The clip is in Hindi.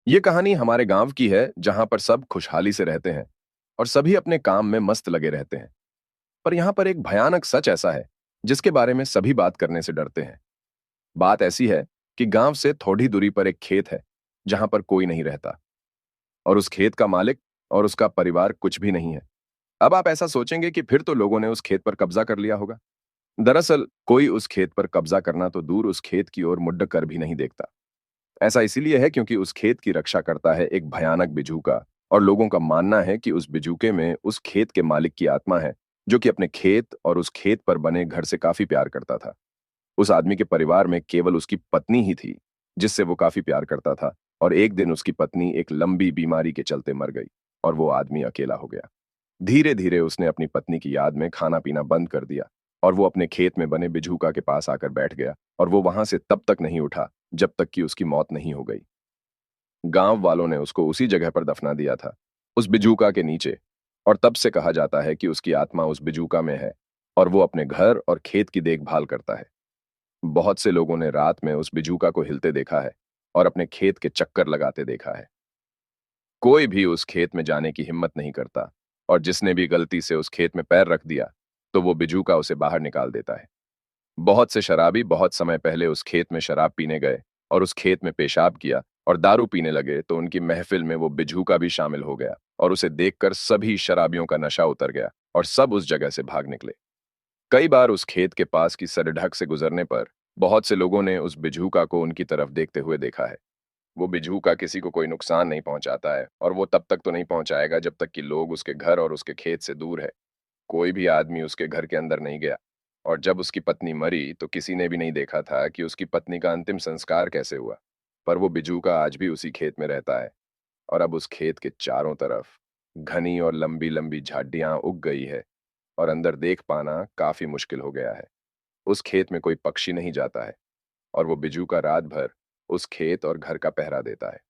ये कहानी हमारे गांव की है जहां पर सब खुशहाली से रहते हैं और सभी अपने काम में मस्त लगे रहते हैं। पर यहाँ पर एक भयानक सच ऐसा है जिसके बारे में सभी बात करने से डरते हैं। बात ऐसी है कि गांव से थोड़ी दूरी पर एक खेत है जहां पर कोई नहीं रहता और उस खेत का मालिक और उसका परिवार कुछ भी नहीं है। अब आप ऐसा सोचेंगे कि फिर तो लोगों ने उस खेत पर कब्जा कर लिया होगा। दरअसल कोई उस खेत पर कब्जा करना तो दूर, उस खेत की ओर मुड़ कर भी नहीं देखता। ऐसा इसीलिए है क्योंकि उस खेत की रक्षा करता है एक भयानक बिजूका, और लोगों का मानना है कि उस बिजूके में उस खेत के मालिक की आत्मा है, जो कि अपने खेत और उस खेत पर बने घर से काफी प्यार करता था। उस आदमी के परिवार में केवल उसकी पत्नी ही थी जिससे वो काफी प्यार करता था, और एक दिन उसकी पत्नी एक लंबी बीमारी के चलते मर गई और वो आदमी अकेला हो गया। धीरे धीरे उसने अपनी पत्नी की याद में खाना पीना बंद कर दिया और वो अपने खेत में बने बिजूका के पास आकर बैठ गया, और वो वहां से तब तक नहीं उठा जब तक कि उसकी मौत नहीं हो गई। गांव वालों ने उसको उसी जगह पर दफना दिया था, उस बिजूका के नीचे। और तब से कहा जाता है कि उसकी आत्मा उस बिजूका में है और वो अपने घर और खेत की देखभाल करता है। बहुत से लोगों ने रात में उस बिजूका को हिलते देखा है और अपने खेत के चक्कर लगाते देखा है। कोई भी उस खेत में जाने की हिम्मत नहीं करता, और जिसने भी गलती से उस खेत में पैर रख दिया तो वो बिजूका उसे बाहर निकाल देता है। बहुत से शराबी बहुत समय पहले उस खेत में शराब पीने गए और उस खेत में पेशाब किया और दारू पीने लगे तो उनकी महफिल में वो बिजूका भी शामिल हो गया, और उसे देखकर सभी शराबियों का नशा उतर गया और सब उस जगह से भाग निकले। कई बार उस खेत के पास की सड़क से गुजरने पर बहुत से लोगों ने उस बिजूका को उनकी तरफ देखते हुए देखा है। वो बिजूका किसी को कोई नुकसान नहीं पहुंचाता है, और वो तब तक तो नहीं पहुंचाएगा जब तक कि लोग उसके घर और उसके खेत से दूर है। कोई भी आदमी उसके घर के अंदर नहीं गया, और जब उसकी पत्नी मरी तो किसी ने भी नहीं देखा था कि उसकी पत्नी का अंतिम संस्कार कैसे हुआ। पर वो बिजूका आज भी उसी खेत में रहता है, और अब उस खेत के चारों तरफ घनी और लंबी लंबी झाड़ियां उग गई है, और अंदर देख पाना काफी मुश्किल हो गया है। उस खेत में कोई पक्षी नहीं जाता है, और वो बिजूका रात भर उस खेत और घर का पहरा देता है।